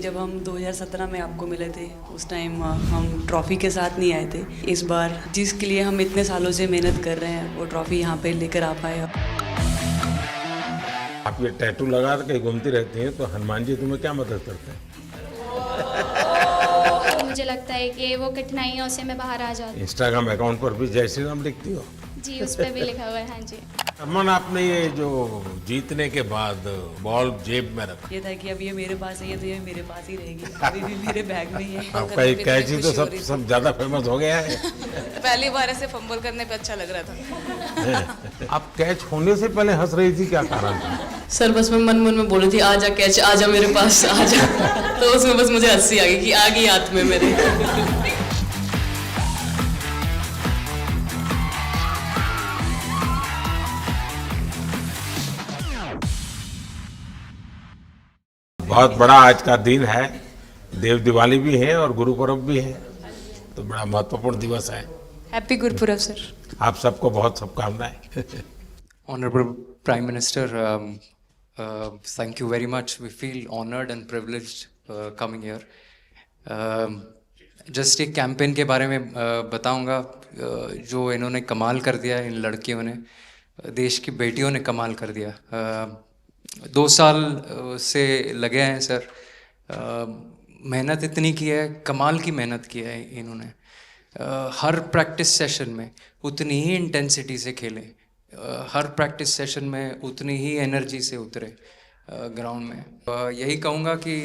जब हम 2017 में आपको मिले थे उस टाइम हम ट्रॉफ़ी के साथ नहीं आए थे। इस बार जिसके लिए हम इतने सालों से मेहनत कर रहे हैं वो ट्रॉफ़ी यहाँ पे लेकर आ पाए। आप ये टैटू लगा के घूमती रहती हैं तो हनुमान जी तुम्हें क्या मदद करते हैं? मुझे लगता है कि वो कठिनाइयों से मैं बाहर आ जाऊँ। इंस्टाग्राम अकाउंट पर भी जय श्री राम लिखती हो? जी, उस पर भी लिखा हुआ है। हाँ जी। अमन, आपने ये जो जीतने के बाद बॉल जेब में रखा, ये था कि अब ये मेरे पास है, ये तो ये मेरे पास ही रहेगी, अभी भी मेरे बैग में ही है। आपका ये कैची तो सब ज्यादा फेमस हो गया है। पहली बार ऐसे फंबल करने पे अच्छा लग रहा था। आप कैच होने से पहले हंस रही थी, क्या कारण था? सर बस मैं मन में बोल रही थी आजा कैच, आजा मेरे पास आजा। तो उसमें बस मुझे हंसी आ गई कि आ गई हाथ में मेरे। बहुत बड़ा आज का दिन है, देव दिवाली भी है और गुरु पर्व भी है, तो बड़ा महत्वपूर्ण दिवस है। Happy Gurpurab sir. आप सबको बहुत शुभकामनाएं। Honorable Prime Minister, thank you very much. We feel honored and privileged coming here. Just एक कैंपेन के बारे में बताऊंगा जो इन्होंने कमाल कर दिया, इन लड़कियों ने, देश की बेटियों ने कमाल कर दिया। 2 साल से लगे हैं सर, मेहनत इतनी की है, कमाल की मेहनत की है इन्होंने। हर प्रैक्टिस सेशन में उतनी ही इंटेंसिटी से खेले, हर प्रैक्टिस सेशन में उतनी ही एनर्जी से उतरे ग्राउंड में। यही कहूँगा कि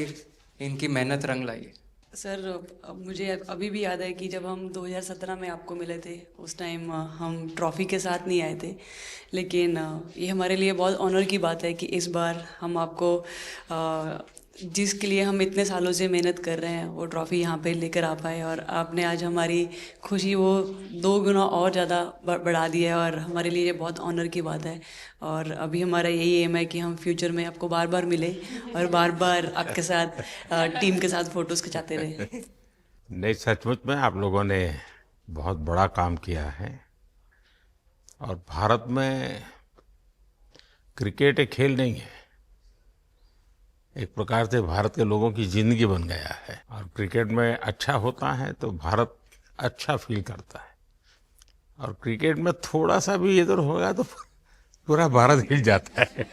इनकी मेहनत रंग लाई। सर अब मुझे अभी भी याद है कि जब हम 2017 में आपको मिले थे उस टाइम हम ट्रॉफ़ी के साथ नहीं आए थे, लेकिन ये हमारे लिए बहुत ऑनर की बात है कि इस बार हम आपको जिसके लिए हम इतने सालों से मेहनत कर रहे हैं वो ट्रॉफ़ी यहाँ पे लेकर आ पाए, और आपने आज हमारी खुशी वो 2 गुना और ज़्यादा बढ़ा दी है, और हमारे लिए ये बहुत ऑनर की बात है। और अभी हमारा यही एम है कि हम फ्यूचर में आपको बार बार मिले और बार बार आपके साथ टीम के साथ फ़ोटोज़ खिंचाते रहे। नहीं, सचमुच में आप लोगों ने बहुत बड़ा काम किया है, और भारत में क्रिकेट एक खेल नहीं है, एक प्रकार से भारत के लोगों की जिंदगी बन गया है। और क्रिकेट में अच्छा होता है तो भारत अच्छा फील करता है, और क्रिकेट में थोड़ा सा भी इधर होगा तो पूरा भारत हिल जाता है।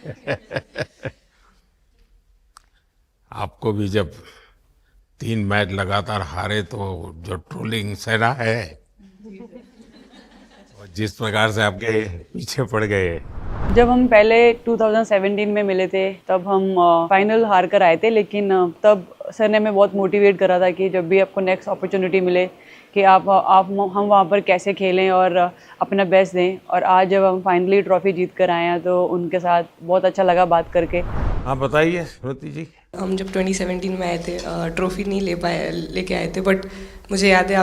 आपको भी जब 3 मैच लगातार हारे तो जो ट्रोलिंग सेना है, और जिस प्रकार से आपके पीछे पड़ गए। जब हम पहले 2017 में मिले थे तब हम फाइनल हार कर आए थे, लेकिन तब सर ने हमें बहुत मोटिवेट करा था कि जब भी आपको नेक्स्ट अपॉर्चुनिटी मिले कि हम वहाँ पर कैसे खेलें और अपना बेस्ट दें। और आज जब हम फाइनली ट्रॉफ़ी जीत कर आए हैं तो उनके साथ बहुत अच्छा लगा बात करके। हाँ बताइए स्मृति जी। हम जब 2017 में आए थे ट्रॉफी नहीं लेके आए थे, बट मुझे याद है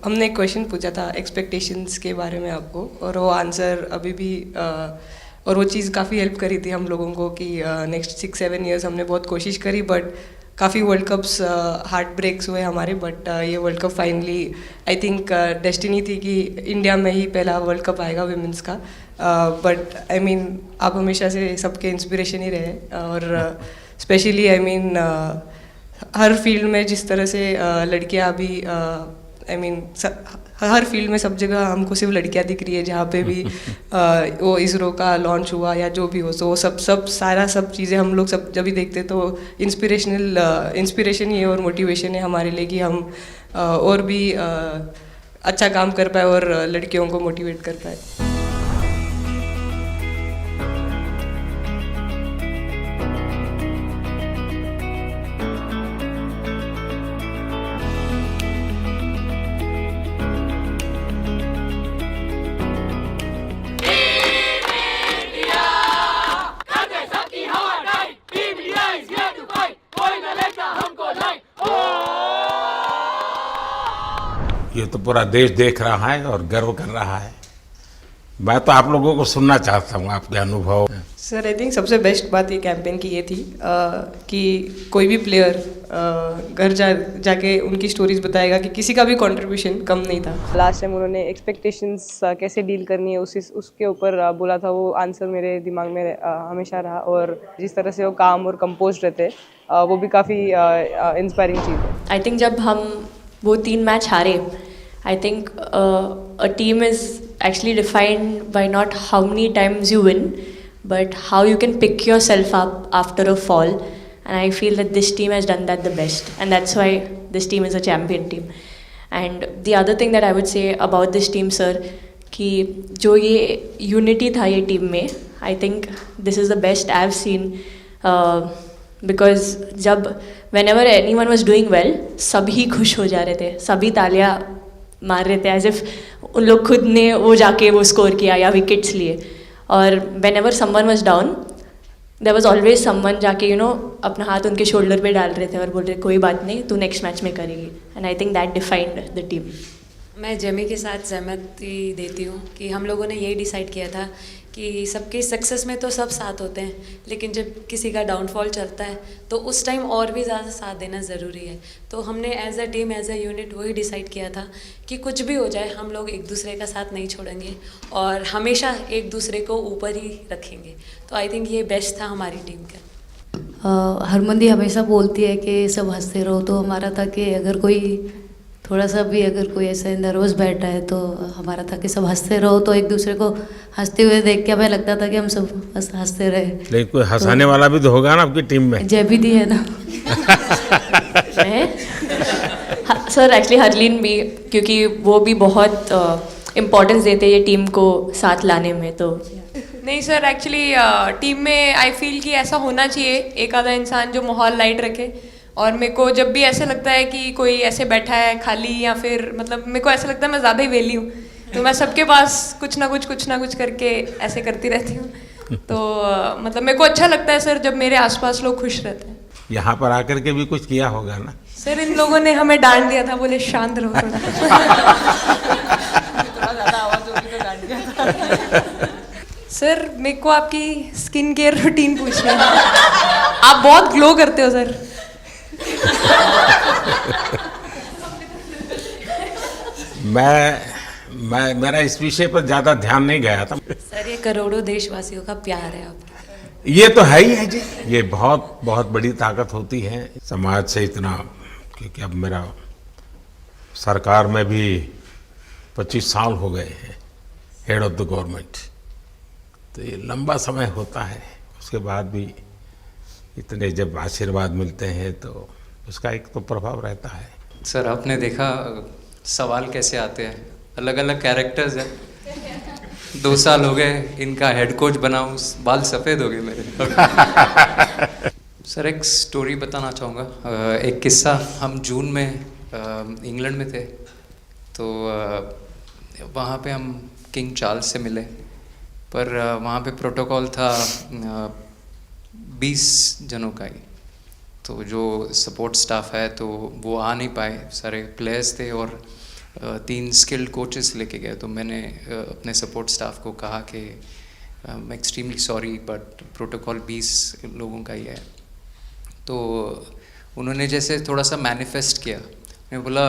हमने एक क्वेश्चन पूछा था एक्सपेक्टेशंस के बारे में आपको, और वो आंसर अभी भी और वो चीज़ काफ़ी हेल्प करी थी हम लोगों को कि नेक्स्ट 6-7 ईयर्स हमने बहुत कोशिश करी, बट काफ़ी वर्ल्ड कप्स हार्ट ब्रेक्स हुए हमारे, बट ये world cup finally I think destiny थी कि इंडिया में ही पहला वर्ल्ड कप आएगा विमेंस का। बट आई मीन आप हमेशा से सबके इंस्पिरेशन ही रहे, और specially I mean her field में जिस तरह से लड़कियां अभी आई मीन हर फील्ड में सब जगह हमको सिर्फ लड़कियां दिख रही है, जहाँ पे भी वो इसरो का लॉन्च हुआ या जो भी हो, तो वो सब चीज़ें हम लोग सब जब भी देखते तो इंस्पिरेशन ही है और मोटिवेशन है हमारे लिए कि हम और भी अच्छा काम कर पाए और लड़कियों को मोटिवेट कर पाए। ये तो पूरा देश देख रहा है और गर्व कर रहा है। मैं तो आप लोगों को सुनना चाहता हूँ, आपके अनुभव। सर आई थिंक सबसे बेस्ट बात ये कैंपेन की ये थी कि कोई भी प्लेयर घर जाके उनकी स्टोरीज बताएगा कि किसी का भी कंट्रीब्यूशन कम नहीं था। लास्ट टाइम उन्होंने एक्सपेक्टेशंस कैसे डील करनी है उसके ऊपर बोला था, वो आंसर मेरे दिमाग में हमेशा रहा, और जिस तरह से वो काम और कंपोज रहते वो भी काफ़ी इंस्पायरिंग चीज़ है। आई थिंक जब हम वो 3 मैच हारे, I think a team is actually defined by not how many times you win, but how you can pick yourself up after a fall, and I feel that this team has done that the best, and that's why this team is a champion team. And the other thing that I would say about this team, sir, कि जो ये unity था ये team में, I think this is the best I've seen, because जब whenever anyone was doing well, सभी खुश हो जा रहे थे, सभी तालियां मार रहे थे, as if उन लोग खुद ने वो जाके वो स्कोर किया या विकेट्स लिए. और whenever someone was down, there was always someone जाके अपना हाथ उनके शोल्डर पे डाल रहे थे और बोल रहे कोई बात नहीं, तू नेक्स्ट मैच में करेगी. And I think that defined the team. मैं जेमी के साथ सहमति देती हूँ कि हम लोगों ने यही डिसाइड किया था कि सबकी सक्सेस में तो सब साथ होते हैं, लेकिन जब किसी का डाउनफॉल चलता है तो उस टाइम और भी ज़्यादा साथ देना ज़रूरी है. तो हमने as a team, as a unit वही डिसाइड किया था कि कुछ भी हो जाए हम लोग एक दूसरे का साथ नहीं छोड़ेंगे और हमेशा एक दूसरे को ऊपर ही रखेंगे. तो आई थिंक ये बेस्ट था हमारी टीम का. हरमंदी हमेशा बोलती है कि सब हंसते रहो, तो हमारा था कि अगर कोई थोड़ा सा भी अगर कोई ऐसा नर्वस बैठा है तो हमारा था कि सब हंसते रहो, तो एक दूसरे को हंसते हुए देख के हमें लगता था कि हम सब हंसते रहे. लेकिन कोई हंसाने वाला भी तो होगा ना आपकी टीम में. जयबीदी है ना. सर एक्चुअली हरलीन भी, क्योंकि वो भी बहुत इम्पोर्टेंस देते हैं ये टीम को साथ लाने में. तो नहीं सर, एक्चुअली टीम में आई फील कि ऐसा होना चाहिए एक आधा इंसान जो माहौल लाइट रखे. और मेरे को जब भी ऐसे लगता है कि कोई ऐसे बैठा है खाली, या फिर मतलब मेरे को ऐसा लगता है मैं ज़्यादा ही वेली हूँ, तो मैं सबके पास कुछ ना कुछ करके ऐसे करती रहती हूँ. तो मतलब मेरे को अच्छा लगता है सर जब मेरे आसपास लोग खुश रहते हैं. यहाँ पर आकर के भी कुछ किया होगा ना सर? इन लोगों ने हमें डांट दिया था, बोले शांत रहो थोड़ा. सर मेरे को आपकी स्किन केयर रूटीन पूछनी है. आप बहुत ग्लो करते हो सर. मैं मेरा इस विषय पर ज्यादा ध्यान नहीं गया था. सर ये करोड़ों देशवासियों का प्यार है आपका. ये तो है ही है जी. ये बहुत बहुत बड़ी ताकत होती है समाज से. इतना क्योंकि अब मेरा सरकार में भी 25 साल हो गए हैं हेड ऑफ द गवर्नमेंट, तो ये लंबा समय होता है. उसके बाद भी इतने जब आशीर्वाद मिलते हैं तो उसका एक तो प्रभाव रहता है. सर आपने देखा सवाल कैसे आते हैं, अलग अलग कैरेक्टर्स हैं. 2 साल हो गए इनका हेड कोच बनाऊं, बाल सफ़ेद हो गए मेरे. सर एक स्टोरी बताना चाहूँगा, एक किस्सा. हम जून में इंग्लैंड में थे, तो वहाँ पे हम किंग चार्ल्स से मिले, पर वहाँ पे प्रोटोकॉल था 20 जनों का ही. तो जो सपोर्ट स्टाफ है तो वो आ नहीं पाए, सारे प्लेयर्स थे और 3 स्किल्ड कोचेस लेके गए. तो मैंने अपने सपोर्ट स्टाफ को कहा कि I am extremely sorry but protocol 20 लोगों का ही है. तो उन्होंने जैसे थोड़ा सा मैनिफेस्ट किया. मैं बोला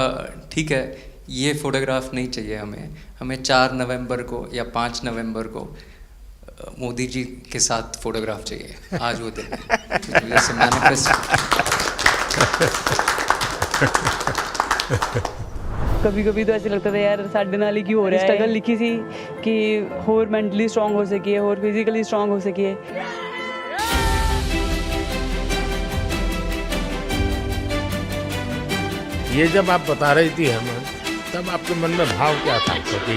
ठीक है, ये फ़ोटोग्राफ नहीं चाहिए हमें 4 नवंबर को या 5 नवंबर को मोदी जी के साथ फोटोग्राफ चाहिए. आज वो दिन जैसे मैनिफेस्ट. कभी कभी तो ऐसे लगता था यार साढ़े नाल ही क्यों हो रहा है. स्ट्रगल लिखी सी कि होर मेंटली स्ट्रांग हो सकिए, होर फिजिकली स्ट्रांग हो सकिए. ये जब आप बता रही थी हेमंत, तब आपके मन में भाव क्या था? क्योंकि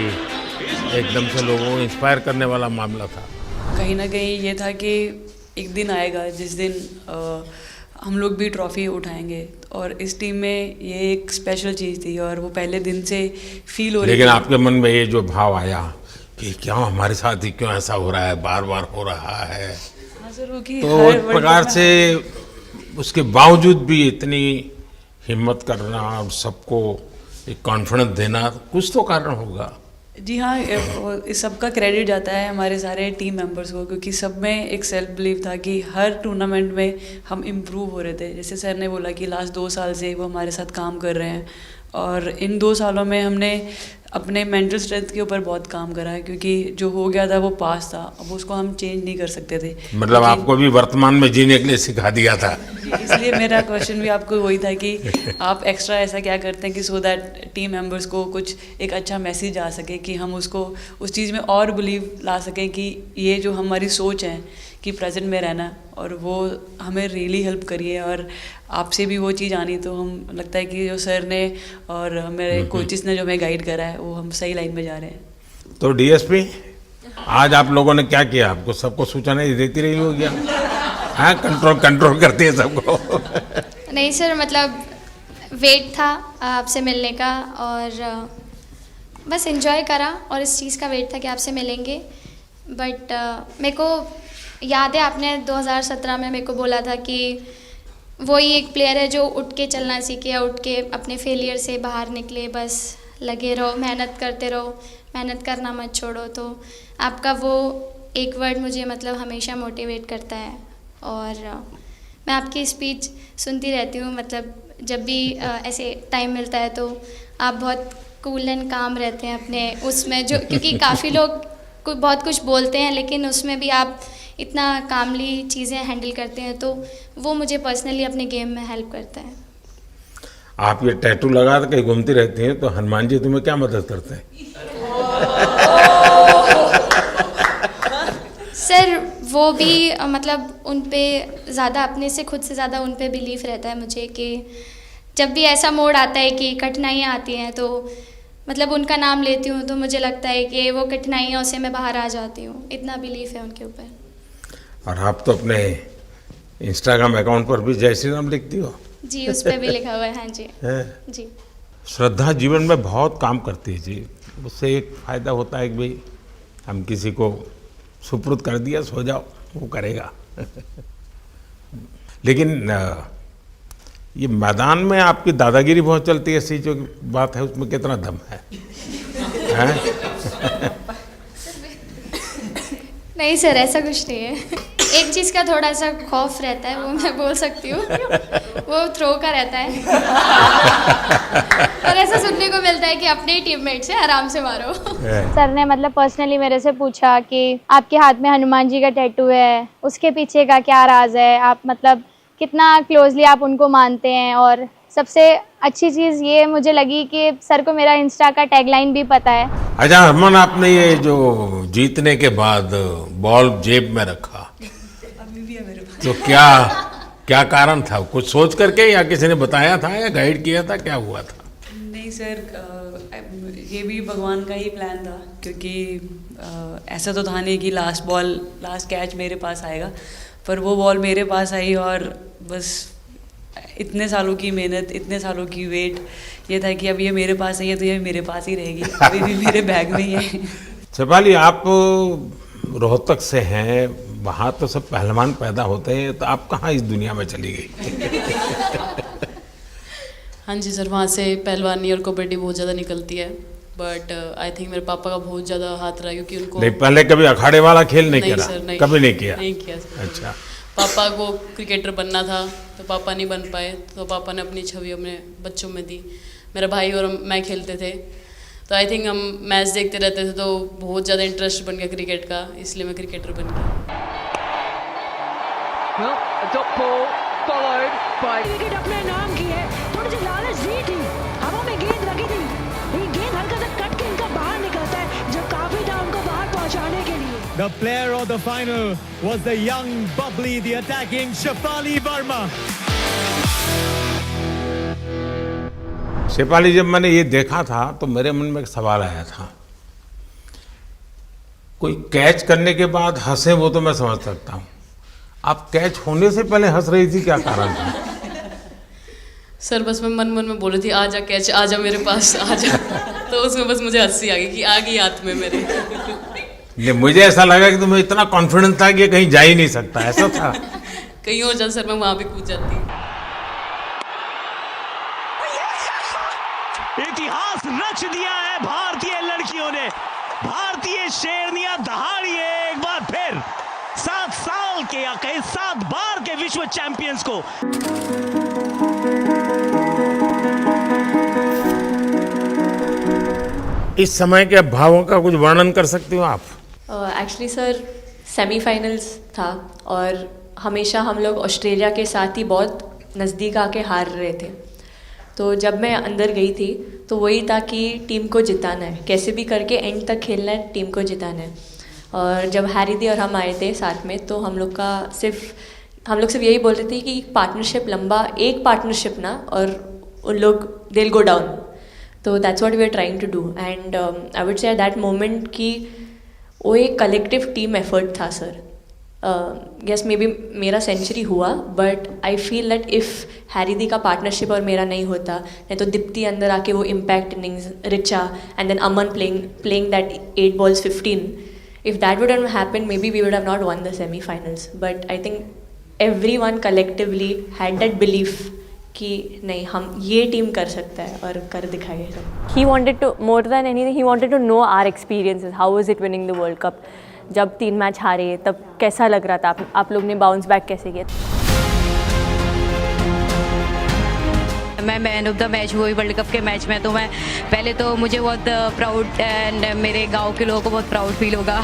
एकदम से लोगों को इंस्पायर करने वाला मामला था. कहीं ना कहीं ये था कि एक दिन आएगा जिस दिन हम लोग भी ट्रॉफी उठाएंगे, और इस टीम में ये एक स्पेशल चीज़ थी और वो पहले दिन से फील हो रही थी. लेकिन आपके मन में ये जो भाव आया कि क्यों हमारे साथ ही क्यों ऐसा हो रहा है, बार बार हो रहा है, हाँ सर, वो कि तो एक प्रकार से उसके बावजूद भी इतनी हिम्मत करना और सबको एक कॉन्फिडेंस देना, कुछ तो कारण होगा. जी हाँ, इस सब का क्रेडिट जाता है हमारे सारे टीम मेंबर्स को, क्योंकि सब में एक सेल्फ बिलीव था कि हर टूर्नामेंट में हम इम्प्रूव हो रहे थे. जैसे सर ने बोला कि लास्ट 2 साल से वो हमारे साथ काम कर रहे हैं, और इन 2 सालों में हमने अपने मेंटल स्ट्रेंथ के ऊपर बहुत काम करा है, क्योंकि जो हो गया था वो पास था, अब उसको हम चेंज नहीं कर सकते थे। मतलब आपको भी वर्तमान में जीने के लिए सिखा दिया था। इसलिए मेरा क्वेश्चन भी आपको वही था कि आप एक्स्ट्रा ऐसा क्या करते हैं कि सो दैट टीम मेंबर्स को कुछ एक अच्छा मैसेज आ सके, कि हम उसको उस चीज़ में और बिलीव ला सकें कि ये जो हमारी सोच है कि प्रेजेंट में रहना, और वो हमें रियली हेल्प करिए। और आपसे भी वो चीज़ आनी, तो हम लगता है कि जो सर ने और मेरे कोचेस ने जो हमें गाइड करा है, वो हम सही लाइन में जा रहे हैं। तो डीएसपी, आज आप लोगों ने क्या किया? आपको सबको सूचनाएं देती रही हो क्या? हाँ, कंट्रोल करती है सबको। नहीं सर, मतलब वेट था आपसे मिलने का, और बस एंजॉय करा, और इस चीज़ का वेट था कि आपसे मिलेंगे। बट मेरे को याद है आपने 2017 में मेरे को बोला था कि वही एक प्लेयर है जो उठ के चलना सीखे, या उठ के अपने फेलियर से बाहर निकले, बस लगे रहो, मेहनत करते रहो, मेहनत करना मत छोड़ो। तो आपका वो एक वर्ड मुझे मतलब हमेशा मोटिवेट करता है, और मैं आपकी स्पीच सुनती रहती हूँ। मतलब जब भी ऐसे टाइम मिलता है तो आप बहुत कूल एंड काम रहते हैं अपने उसमें, जो क्योंकि काफ़ी लोग बहुत कुछ बोलते हैं, लेकिन उसमें भी आप इतना कामली चीज़ें हैंडल करते हैं, तो वो मुझे पर्सनली अपने गेम में हेल्प करता है। आप ये टैटू लगा के कहीं घूमती रहती हैं, तो हनुमान जी तुम्हें क्या मदद करते हैं? सर वो भी मतलब उन पे ज़्यादा, अपने से खुद से ज़्यादा उन पे बिलीफ रहता है मुझे, कि जब भी ऐसा मोड़ आता है कि कठिनाइयाँ आती हैं, तो मतलब उनका नाम लेती हूँ तो मुझे लगता है कि वो कठिनाइयों से मैं बाहर आ जाती हूँ। इतना बिलीफ है उनके ऊपर। और आप तो अपने इंस्टाग्राम अकाउंट पर भी जय श्री राम लिखती हो। जी, उस पर भी लिखा हुआ है। हाँ जी। जी। श्रद्धा जीवन में बहुत काम करती है जी। उससे एक फ़ायदा होता है कि भाई हम किसी को सुपुर्द कर दिया, सो जाओ, वो करेगा। लेकिन ये मैदान में आपकी दादागिरी बहुत चलती है, ऐसी जो बात है उसमें कितना दम है? नहीं सर, ऐसा कुछ नहीं है। एक चीज़ का थोड़ा सा खौफ रहता है, वो मैं बोल सकती हूँ, वो थ्रो का रहता है। और ऐसा सुनने को मिलता है कि अपने ही टीममेट से आराम से मारो। सर ने मतलब पर्सनली मेरे से पूछा कि आपके हाथ में हनुमान जी का टैटू है, उसके पीछे का क्या राज है, आप मतलब कितना क्लोजली आप उनको मानते हैं। और सबसे अच्छी चीज़ ये मुझे लगी कि सर को मेरा इंस्टा का टैगलाइन भी पता है। अच्छा हरमन, आपने ये जो जीतने के बाद बॉल जेब में रखा, अभी भी है मेरे पास। तो क्या कारण था? कुछ सोच करके, या किसी ने बताया था, या गाइड किया था, क्या हुआ था? नहीं सर, ये भी भगवान का ही प्लान था, क्योंकि ऐसा तो था नहीं कि लास्ट कैच मेरे पास आएगा, पर वो बॉल मेरे पास आई, और बस इतने सालों की मेहनत, इतने सालों की वेट, ये था कि अब ये मेरे पास आई है तो ये मेरे पास ही रहेगी, अभी भी मेरे बैग में ही है। शेफाली, आप रोहतक से हैं, वहाँ तो सब पहलवान पैदा होते हैं, तो आप कहाँ इस दुनिया में चली गई? हाँ जी सर, वहाँ से पहलवानी और कबड्डी बहुत ज़्यादा निकलती है, बट आई थिंक मेरे पापा का बहुत ज़्यादा हाथ रहा, क्योंकि उनको नहीं, पहले कभी अखाड़े वाला खेल नहीं किया? सर, नहीं, कभी नहीं किया? नहीं किया सर। अच्छा। पापा को क्रिकेटर बनना था, तो पापा नहीं बन पाए, तो पापा ने अपनी छवि अपने बच्चों में दी। मेरा भाई और मैं खेलते थे, तो आई थिंक हम मैच देखते रहते थे, तो बहुत ज़्यादा इंटरेस्ट बन गया क्रिकेट का, इसलिए मैं क्रिकेटर बन गया। विकेट अपने नाम की है, थोड़ी सी लालच दी थी, हवा में गेंद लगी थी, ये गेंद हल्का सा कट के इनका बाहर निकलता है, जो काफी था उनको बाहर पहुंचाने के लिए। The player of the final was the young, bubbly, the attacking Shefali Verma. Shefali, जब मैंने ये देखा था तो मेरे मन में एक सवाल आया था। कोई कैच करने के बाद हंसे वो तो मैं समझ सकता हूँ, आप कैच होने से पहले हंस रही थी, क्या कारण था? सर बस मैं मन में बोल रही थी, आजा कैच, आजा मेरे पास, आजा। तो उसमें बस मुझे हंसी आ गई कि आ गई हाथ में मेरे। नहीं, मुझे ऐसा लगा कि तुम्हें इतना कॉन्फिडेंस था कि ये कहीं जा ही नहीं सकता, ऐसा था? कहीं और जा सर, मैं वहाँ भी कूद जाती। इतिहास रच दिया है भारतीय लड़कियों ने। भारतीय शेरनियां दहाड़ी है एक बार फिर 7 साल के या कहीं 7 बार के विश्व चैंपियंस को। इस समय के भावों का कुछ वर्णन कर सकते हो आप? एक्चुअली सर सेमीफाइनल्स था और हमेशा हम लोग ऑस्ट्रेलिया के साथ ही बहुत नज़दीक आके हार रहे थे। तो जब मैं अंदर गई थी तो वही था कि टीम को जिताना है, कैसे भी करके एंड तक खेलना है, टीम को जिताना है। और जब हैरी दी और हम आए थे साथ में तो हम लोग सिर्फ यही बोल रहे थे कि पार्टनरशिप लंबा, एक पार्टनरशिप ना, और उन लोग दे विल गो डाउन। तो that's what we are trying to do and I would say that moment कि वो एक कलेक्टिव टीम एफर्ट था सर। यस मे बी मेरा सेंचुरी हुआ, but I feel that if Harry दी का partnership और मेरा नहीं होता, नहीं तो दीप्ति अंदर आके वो impact innings, Richa and then Aman playing that 8 balls 15, if that wouldn't happen maybe we would have not won the semi-finals. But I think everyone collectively had that belief कि नहीं, हम ये टीम कर सकता है और कर दिखाइए सब। He wanted to, more than anything, he wanted to know our experiences. How was it winning the World Cup? जब 3 मैच हारे तब कैसा लग रहा था? आप लोग ने बाउंस बैक कैसे किया? मैं मैन ऑफ द मैच हुई वर्ल्ड कप के मैच में, तो मैं पहले तो मुझे बहुत प्राउड एंड मेरे गांव के लोगों को बहुत प्राउड फील होगा।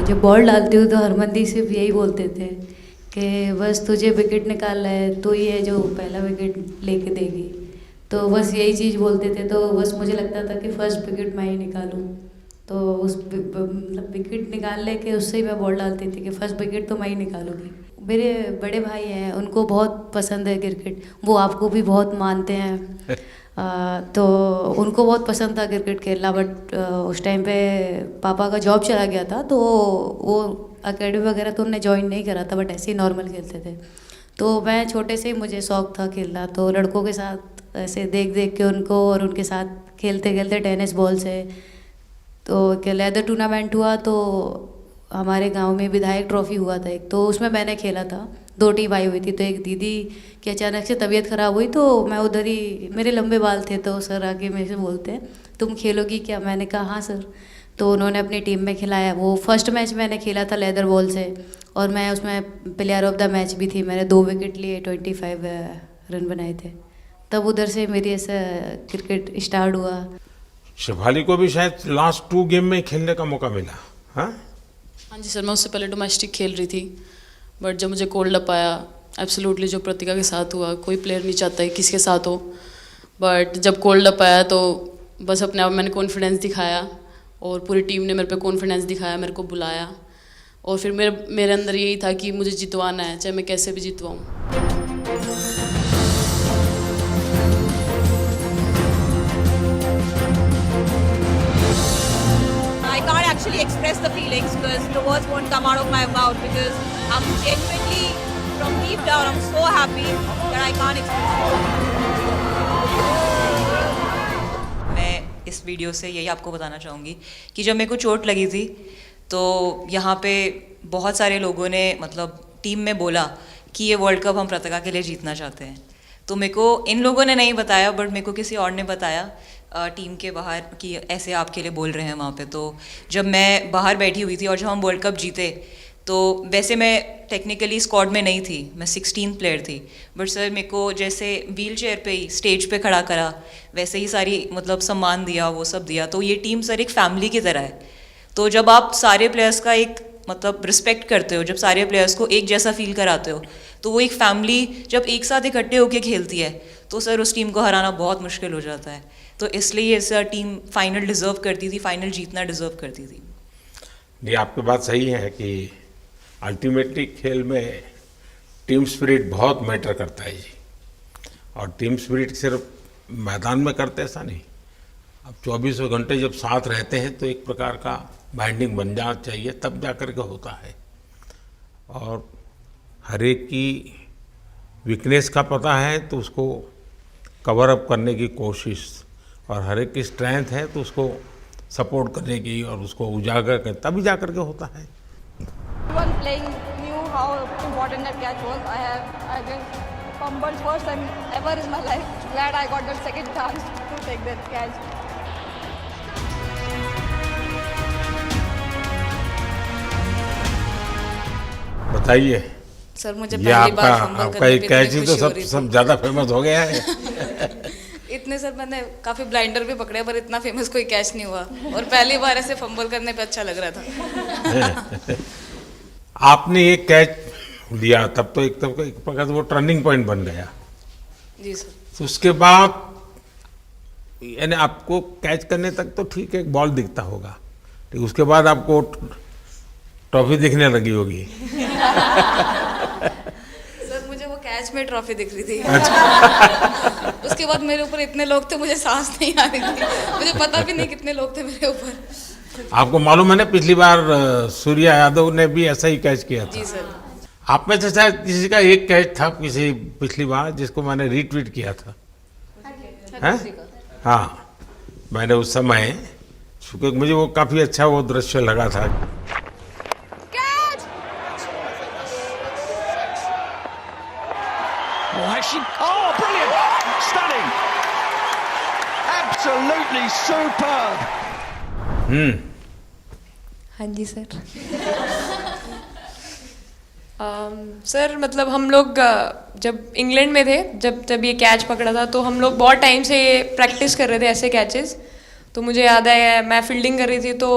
जब बॉल डालती हूँ तो हरमनदीप सिर्फ यही बोलते थे कि बस तुझे विकेट निकालना है, तो ही है जो पहला विकेट लेके देगी। तो बस यही चीज़ बोलते थे, तो बस मुझे लगता था कि फर्स्ट विकेट मैं ही निकालूं। तो उस मतलब विकेट निकालने के उससे ही मैं बॉल डालती थी कि फर्स्ट विकेट तो मैं ही निकालूंगी। मेरे बड़े भाई हैं, उनको बहुत पसंद है क्रिकेट, वो आपको भी बहुत मानते हैं। तो उनको बहुत पसंद था क्रिकेट खेलना, बट उस टाइम पे पापा का जॉब चला गया था, तो वो अकेडमी वगैरह तो उन्होंने ज्वाइन नहीं करा था, बट ऐसे ही नॉर्मल खेलते थे। तो मैं छोटे से ही मुझे शौक़ था खेलना, तो लड़कों के साथ ऐसे देख देख के उनको और उनके साथ खेलते खेलते टेनिस बॉल से, तो लेदर टूर्नामेंट हुआ, तो हमारे गांव में विधायक ट्रॉफी हुआ था एक, तो उसमें मैंने खेला था। 2 टीम आई हुई थी, तो एक दीदी की अचानक से तबीयत ख़राब हुई, तो मैं उधर ही, मेरे लंबे बाल थे, तो सर आके मेरे से बोलते हैं तुम खेलोगी क्या? मैंने कहा हाँ सर। तो उन्होंने अपनी टीम में खिलाया। वो फर्स्ट मैच मैंने खेला था लेदर बॉल से, और मैं उसमें प्लेयर ऑफ द मैच भी थी। मैंने 2 विकेट लिए, 25 रन बनाए थे। तब उधर से मेरी ऐसा क्रिकेट स्टार्ट हुआ। शेफाली को भी शायद लास्ट 2 गेम में खेलने का मौका मिला। हाँ जी सर, मैं उससे पहले डोमेस्टिक खेल रही थी, बट जब मुझे कोल्ड अप आया, एब्सोल्युटली जो प्रतिका के साथ हुआ, कोई प्लेयर नहीं चाहता है किसी के साथ हो, बट जब कोल्ड अप आया तो बस अपने आप मैंने कॉन्फिडेंस दिखाया, और पूरी टीम ने मेरे पे कॉन्फिडेंस दिखाया, मेरे को बुलाया, और फिर मेरे अंदर यही था कि मुझे जितवाना है, चाहे मैं कैसे भी जितवाऊँ। Actually express the feelings because the words won't come out of my mouth, because I'm genuinely from deep down I'm so happy that I can't express it. मैं इस वीडियो से यही आपको बताना चाहूँगी कि जब मेरे को चोट लगी थी तो यहाँ पे बहुत सारे लोगों ने मतलब टीम में बोला कि ये वर्ल्ड कप हम प्रतिका के लिए जीतना चाहते हैं। तो मेरे को इन लोगों ने नहीं बताया, बट मेरे को किसी और ने बताया टीम के बाहर कि ऐसे आपके लिए बोल रहे हैं वहाँ पे। तो जब मैं बाहर बैठी हुई थी और जब हम वर्ल्ड कप जीते, तो वैसे मैं टेक्निकली स्क्वाड में नहीं थी, मैं 16 प्लेयर थी, बट सर मेरे को जैसे व्हील चेयर पे ही स्टेज पे खड़ा करा, वैसे ही सारी मतलब सम्मान दिया, वो सब दिया। तो ये टीम सर एक फैमिली की तरह है। तो जब आप सारे प्लेयर्स का एक मतलब रिस्पेक्ट करते हो, जब सारे प्लेयर्स को एक जैसा फील कराते हो, तो वो एक फैमिली जब एक साथ इकट्ठे होकर खेलती है, तो सर उस टीम को हराना बहुत मुश्किल हो जाता है। तो इसलिए सर टीम फाइनल डिज़र्व करती थी, फाइनल जीतना डिज़र्व करती थी। जी, आपकी बात सही है कि अल्टीमेटली खेल में टीम स्पिरिट बहुत मैटर करता है जी। और टीम स्पिरिट सिर्फ मैदान में करते ऐसा नहीं, अब 24 घंटे जब साथ रहते हैं तो एक प्रकार का बाइंडिंग बन जाना चाहिए, तब जा कर के होता है। और हर एक की वीकनेस का पता है तो उसको कवर अप करने की कोशिश, और हर एक की स्ट्रेंथ है तो उसको सपोर्ट करने की और उसको उजागर कर, तभी जा कर के होता है। Everyone playing knew how important that catch was. I just fumbled first time ever in my life. Glad I got that second chance to take that catch. बताइए। सर मुझे ये पहली बार आपका फंबल आपका करने एक पे कैच इतनी ही तो खुशी हो सब रही सब थी। ज़्यादा फेमस हो गया है। इतने सर मैंने काफ़ी ब्लाइंडर भी पकड़े पर इतना फेमस कोई कैच नहीं हुआ और पहली बार ऐसे फंबल करने पे अच्छा लग रहा था। आपने ये कैच लिया तब तो एक प्रकार से वो टर्निंग पॉइंट बन गया। जी सर। तो उसके बाद यानी आपको कैच करने तक तो ठीक है, एक बॉल दिखता होगा, लेकिन उसके बाद आपको ट्रॉफी दिखने लगी होगी। सर मुझे वो कैच में ट्रॉफी दिख रही थी। अच्छा। उसके बाद मेरे ऊपर इतने लोग थे, मुझे सांस नहीं आ रही थी, मुझे पता भी नहीं कितने लोग थे मेरे ऊपर। आपको मालूम है ना, पिछली बार सूर्या यादव ने भी ऐसा ही कैच किया था। जी सर। आप में से शायद किसी का एक कैच था किसी पिछली बार जिसको मैंने रीट्वीट किया था, हैं? हाँ, मैंने उस समय, क्योंकि मुझे वो काफी अच्छा वो दृश्य लगा था। Oh, brilliant! Stunning! Absolutely superb! हाँ जी सर। सर मतलब हम लोग जब इंग्लैंड में थे, जब ये कैच पकड़ा था, तो हम लोग बहुत टाइम से प्रैक्टिस कर रहे थे ऐसे कैचेस। तो मुझे याद है मैं फील्डिंग कर रही थी तो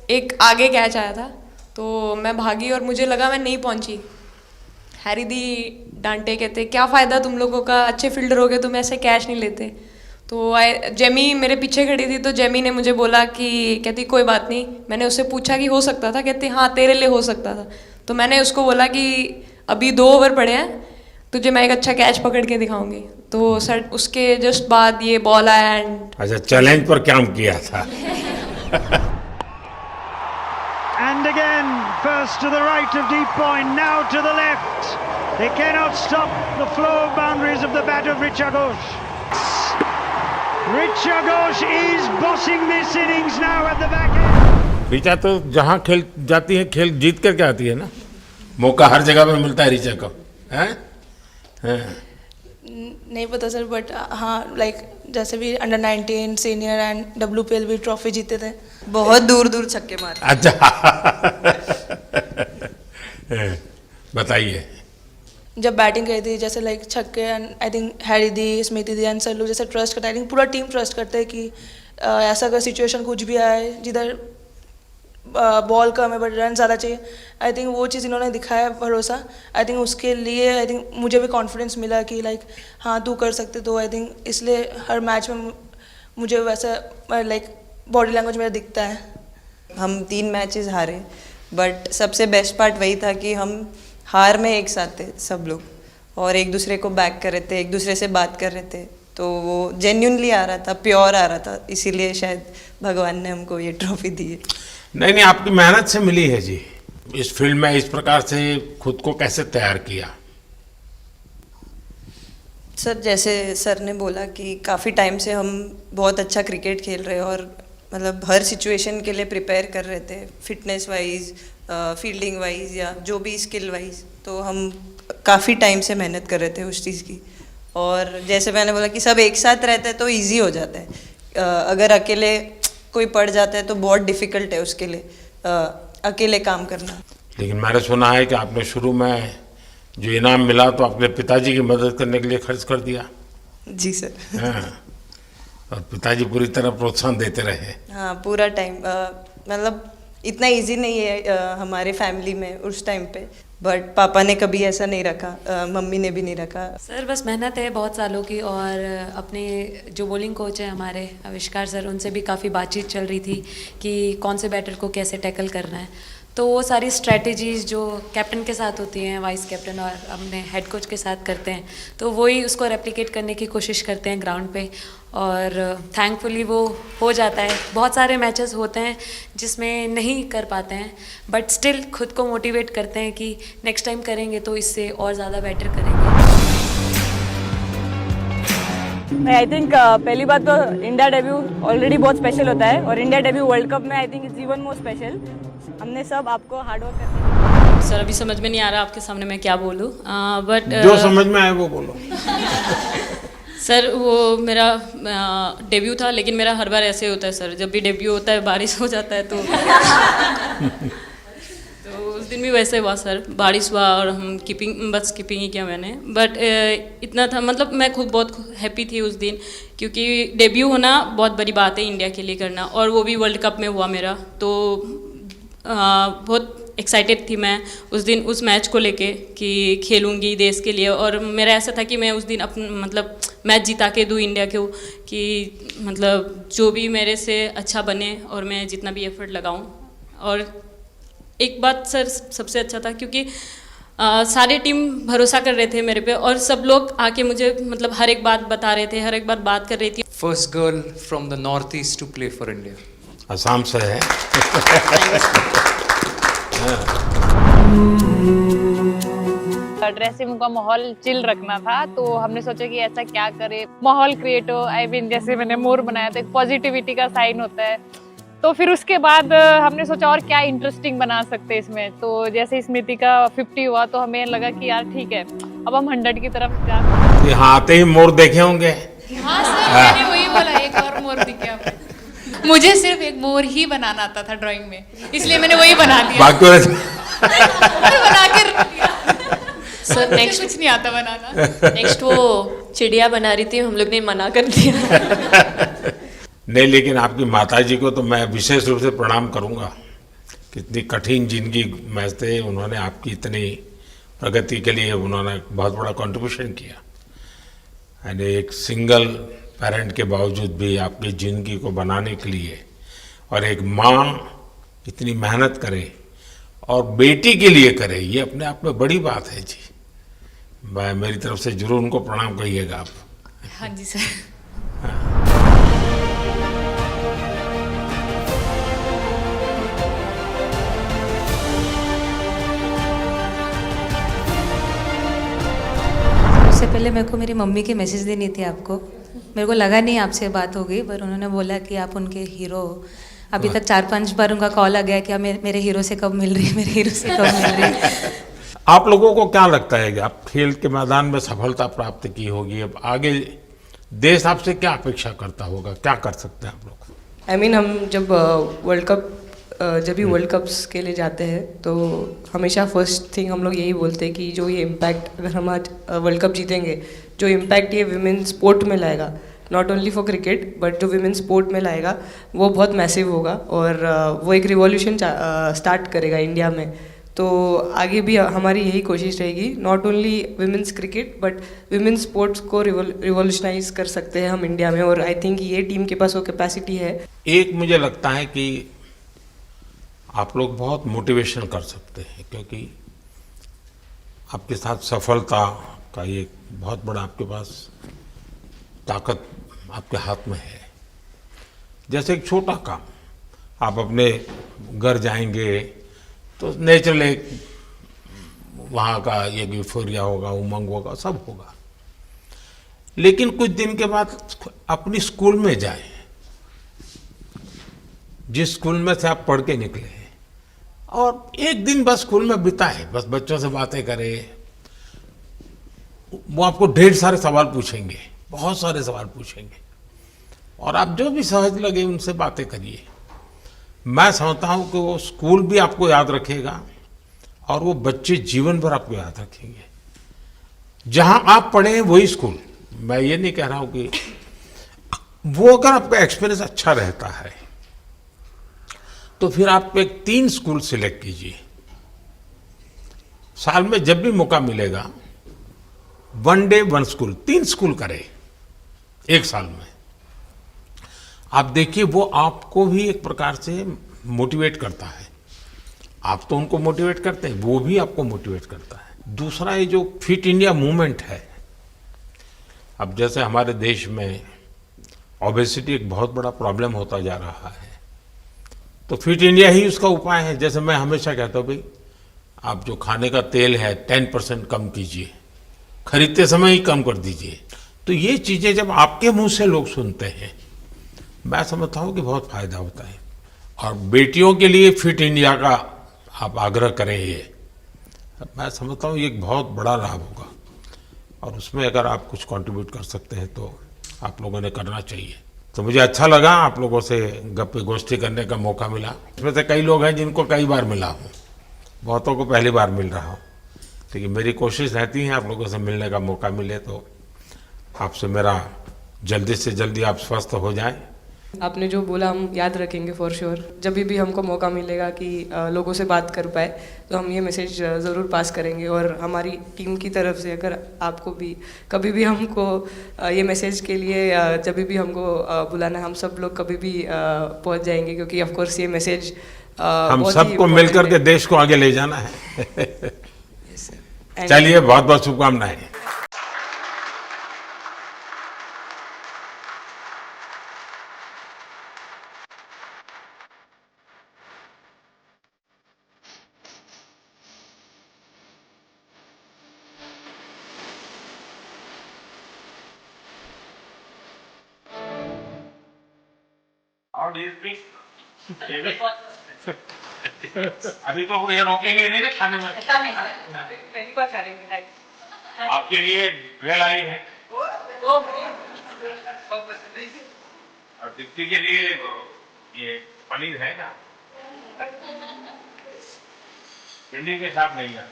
एक आगे कैच आया था, तो मैं भागी और मुझे लगा मैं नहीं पहुंची। हैरी दी डांटे, कहते क्या फ़ायदा तुम लोगों का, अच्छे फील्डर हो गए तुम ऐसे कैच नहीं लेते। तो जेमी मेरे पीछे खड़ी थी, तो जेमी ने मुझे बोला कि कहती कोई बात नहीं। मैंने उससे पूछा कि हो सकता था, कहती हाँ तेरे लिए हो सकता था। तो मैंने उसको बोला कि अभी 2 ओवर पड़े हैं, तुझे मैं एक अच्छा कैच पकड़ के दिखाऊंगी। तो सर उसके जस्ट बाद ये बॉल आया एंड अच्छा, चैलेंज पर काम किया था। And again, first to the right of deep point, now to the left. They cannot stop the flow of boundaries of the bat of Richa Ghosh. Richa Ghosh is bossing this innings now at the back end. Richa तो जहाँ खेल जाती है खेल जीत करके आती है ना, मौका हर जगह में मिलता है ऋचा को, हैं? नहीं पता सर, बट हाँ लाइक जैसे भी अंडर 19 सीनियर एंड WPL भी ट्रॉफी जीते थे। बहुत दूर दूर छक्के मारे। अच्छा। बताइए। जब बैटिंग करी थी जैसे लाइक छक्के and I think Harry the, Smiti the and sir लोग जैसे ट्रस्ट करते हैं, आई थिंक पूरा टीम ट्रस्ट करते हैं कि ऐसा अगर सिचुएशन कुछ भी आए जिधर बॉल कम है बट रन ज़्यादा चाहिए, आई थिंक वो चीज़ इन्होंने दिखाया भरोसा। आई थिंक उसके लिए आई थिंक मुझे भी कॉन्फिडेंस मिला कि लाइक हाँ तू कर सकते। तो आई थिंक इसलिए हर मैच में मुझे वैसा लाइक बॉडी लैंग्वेज मेरा दिखता है। हम 3 मैचेस हारे, बट सबसे बेस्ट पार्ट वही था कि हम हार में एक साथ थे सब लोग, और एक दूसरे को बैक कर रहे थे, एक दूसरे से बात कर रहे थे। तो वो जेन्युइनली आ रहा था, प्योर आ रहा था, इसीलिए शायद भगवान ने हमको ये ट्रॉफी दी है। नहीं, आपकी मेहनत से मिली है जी। इस फील्ड में इस प्रकार से खुद को कैसे तैयार किया? सर जैसे सर ने बोला कि काफ़ी टाइम से हम बहुत अच्छा क्रिकेट खेल रहे हैं और मतलब हर सिचुएशन के लिए प्रिपेयर कर रहे थे, फिटनेस वाइज, फील्डिंग वाइज या जो भी स्किल वाइज। तो हम काफ़ी टाइम से मेहनत कर रहे थे उस चीज़ की। और जैसे मैंने बोला कि सब एक साथ रहते हैं तो इजी हो जाता है। अगर अकेले कोई पड़ जाता है तो बहुत डिफ़िकल्ट है उसके लिए अकेले काम करना। लेकिन मैंने सुना है कि आपने शुरू में जो इनाम मिला तो अपने पिताजी की मदद करने के लिए खर्च कर दिया। जी सर। हाँ, और पिताजी पूरी तरह प्रोत्साहन देते रहे। हाँ, पूरा टाइम मतलब इतना इजी नहीं है हमारे फैमिली में उस टाइम पे, बट पापा ने कभी ऐसा नहीं रखा, मम्मी ने भी नहीं रखा। सर बस मेहनत है बहुत सालों की, और अपने जो बॉलिंग कोच है हमारे आविष्कार सर, उनसे भी काफ़ी बातचीत चल रही थी कि कौन से बैटर को कैसे टैकल करना है। तो वो सारी स्ट्रेटजीज़ जो कैप्टन के साथ होती हैं, वाइस कैप्टन और अपने हेड कोच के साथ करते हैं, तो वही उसको रेप्लिकेट करने की कोशिश करते हैं ग्राउंड पे, और थैंकफुली वो हो जाता है। बहुत सारे मैचेस होते हैं जिसमें नहीं कर पाते हैं, बट स्टिल खुद को मोटिवेट करते हैं कि नेक्स्ट टाइम करेंगे तो इससे और ज़्यादा बेटर करेंगे। आई थिंक पहली बात तो इंडिया डेब्यू ऑलरेडी बहुत स्पेशल होता है, और इंडिया डेब्यू वर्ल्ड कप में I think it's even more special. हमने सब आपको हार्डवर्क करके। सर अभी समझ में नहीं आ रहा आपके सामने मैं क्या बोलूँ, बट जो समझ में आए वो बोलो। सर वो मेरा डेब्यू था, लेकिन मेरा हर बार ऐसे होता है सर, जब भी डेब्यू होता है बारिश हो जाता है तो दिन भी वैसे हुआ सर, बारिश हुआ और हम कीपिंग ही किया मैंने, बट इतना था, मतलब मैं खुद बहुत हैप्पी थी उस दिन, क्योंकि डेब्यू होना बहुत बड़ी बात है इंडिया के लिए करना, और वो भी वर्ल्ड कप में हुआ मेरा, तो बहुत एक्साइटेड थी मैं उस दिन उस मैच को लेके कि खेलूँगी देश के लिए, और मेरा ऐसा था कि मैं उस दिन मतलब मैच जिता के दूँ इंडिया को, कि मतलब जो भी मेरे से अच्छा बने और मैं जितना भी एफर्ट लगाऊँ। और एक बात सर सबसे अच्छा था, क्योंकि सारे टीम भरोसा कर रहे थे मेरे पे, और सब लोग आके मुझे मतलब हर एक बात बता रहे थे, हर एक बात कर रही थी। First girl from the north east to play for India. Assam से है। ड्रेसिंग का माहौल चिल रखना था, तो हमने सोचा कि ऐसा क्या करे, माहौल क्रिएट हो। आई मीन जैसे मैंने मोर बनाया था, एक पॉजिटिविटी का साइन होता है, तो फिर उसके बाद हमने सोचा और क्या इंटरेस्टिंग बना सकते हैं इसमें। तो जैसे स्मृति का 50 हुआ तो हमें लगा कि यार ठीक है, अब हम 100 की तरफ जा। यहाँ आते ही मोर देखे होंगे। हाँ सर, मैंने वही बोला, एक और मोर दिखे हमें। मुझे सिर्फ एक मोर ही बनाना आता था ड्राइंग में, इसलिए मैंने वही बना दिया। बाकी बना के रख दिया। सर नेक्स्ट कुछ नहीं आता बनाना। नेक्स्ट वो चिड़िया बना रही थी, हम लोग ने मना कर दिया। नहीं, लेकिन आपकी माताजी को तो मैं विशेष रूप से प्रणाम करूंगा। कितनी कठिन जिंदगी में थे, उन्होंने आपकी इतनी प्रगति के लिए उन्होंने बहुत बड़ा कंट्रीब्यूशन किया। यानी एक सिंगल पेरेंट के बावजूद भी आपकी ज़िंदगी को बनाने के लिए, और एक माँ इतनी मेहनत करे और बेटी के लिए करे, ये अपने आप में बड़ी बात है जी। मैं मेरी तरफ से जरूर उनको प्रणाम कहिएगा आप। हाँ जी सर। उससे पहले मेरे को मेरी मम्मी की मैसेज देनी थी आपको। मेरे को लगा नहीं आपसे बात हो गई, पर उन्होंने बोला कि आप उनके हीरो हो। अभी तक 4-5 बार उनका कॉल आ गया कि मेरे हीरो से कब मिल रही है, मेरे हीरो से कब मिल रही है। आप लोगों को क्या लगता है कि आप खेल के मैदान में सफलता प्राप्त की होगी, अब आगे देश आपसे क्या अपेक्षा करता होगा, क्या कर सकते हैं आप लोग? आई मीन हम जब जब भी वर्ल्ड कप्स के लिए जाते हैं तो हमेशा फर्स्ट थिंग हम लोग यही बोलते हैं कि जो ये इम्पैक्ट, अगर हम आज वर्ल्ड कप जीतेंगे, जो इम्पैक्ट ये विमेन स्पोर्ट में लाएगा, not only for cricket but जो विमेन स्पोर्ट में लाएगा, वो बहुत मैसिव होगा, और वो एक रिवॉल्यूशन स्टार्ट करेगा इंडिया में। तो आगे भी हमारी यही कोशिश रहेगी, not only women's cricket but women's sports को रिवॉल्यूशनाइज कर सकते हैं हम इंडिया में, और आई थिंक ये टीम के पास वो कैपेसिटी है। एक मुझे लगता है कि आप लोग बहुत मोटिवेशन कर सकते हैं, क्योंकि आपके साथ सफलता का एक बहुत बड़ा आपके पास ताकत आपके हाथ में है। जैसे एक छोटा काम, आप अपने घर जाएंगे तो नेचुरल एक वहाँ का एक यूफोरिया होगा, उमंग होगा, सब होगा। लेकिन कुछ दिन के बाद अपनी स्कूल में जाएं, जिस स्कूल में से आप पढ़ के निकले हैं, और एक दिन बस स्कूल में बिताए, बस बच्चों से बातें करें। वो आपको ढेर सारे सवाल पूछेंगे, बहुत सारे सवाल पूछेंगे, और आप जो भी सहज लगे उनसे बातें करिए। मैं समझता हूँ कि वो स्कूल भी आपको याद रखेगा, और वो बच्चे जीवन भर आपको याद रखेंगे। जहाँ आप पढ़े वही स्कूल, मैं ये नहीं कह रहा हूँ कि वो अगर आपका एक्सपीरियंस अच्छा रहता है तो फिर आप एक 3 स्कूल सिलेक्ट कीजिए। साल में जब भी मौका मिलेगा 1 डे 1 स्कूल, 3 स्कूल करें एक साल में। आप देखिए वो आपको भी एक प्रकार से मोटिवेट करता है। आप तो उनको मोटिवेट करते हैं, वो भी आपको मोटिवेट करता है। दूसरा ये जो फिट इंडिया मूवमेंट है, अब जैसे हमारे देश में ओबेसिटी एक बहुत बड़ा प्रॉब्लम होता जा रहा है, तो फिट इंडिया ही उसका उपाय है। जैसे मैं हमेशा कहता हूँ भाई, आप जो खाने का तेल है 10% कम कीजिए, खरीदते समय ही कम कर दीजिए। तो ये चीज़ें जब आपके मुंह से लोग सुनते हैं, मैं समझता हूँ कि बहुत फायदा होता है। और बेटियों के लिए फिट इंडिया का आप आग्रह करें, ये मैं समझता हूँ ये एक बहुत बड़ा लाभ होगा, और उसमें अगर आप कुछ कंट्रीब्यूट कर सकते हैं तो आप लोगों ने करना चाहिए। तो मुझे अच्छा लगा आप लोगों से गप्पे गोष्ठी करने का मौका मिला। इसमें से कई लोग हैं जिनको कई बार मिला हूँ, बहुतों को पहली बार मिल रहा हूँ, लेकिन मेरी कोशिश रहती है आप लोगों से मिलने का मौका मिले तो आपसे मेरा जल्दी से जल्दी आप स्वस्थ हो जाएं। आपने जो बोला हम याद रखेंगे फॉर श्योर। जब भी हमको मौका मिलेगा कि लोगों से बात कर पाए तो हम ये मैसेज ज़रूर पास करेंगे। और हमारी टीम की तरफ से अगर आपको भी कभी भी हमको ये मैसेज के लिए जब भी हमको बुलाना, हम सब लोग कभी भी पहुंच जाएंगे, क्योंकि ऑफ कोर्स ये मैसेज हम सबको मिलकर के देश को आगे ले जाना है। चलिए, बहुत बहुत शुभकामनाएं। अभी तो ये रोकेंगे नहीं खाने में। आपके लिए वेल आई है और दीप्ति के लिए ये पनीर है ना, भिंडी के साथ नहीं है।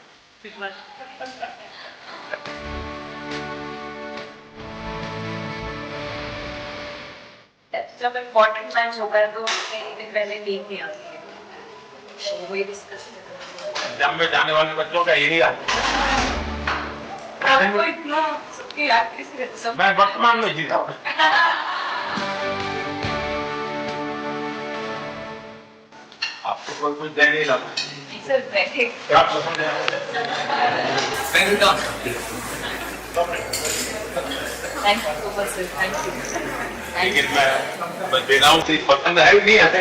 जब इम्पोर्टेंट मैच होगा है तो एक दिन पहले टीम नहीं आती है, तो वही डिस्कस करते हैं। जब में जाने वाले बच्चों का यही हाल है। आपको इतना सबकी सब मैं वर्तमान में जीता हूँ। आपको कोई कुछ दे नहीं लगा सर, बैठे क्या पसंद है? Thank you so much sir, thank you. लेकिन मैं देना हूँ, पसंद है नहीं आते।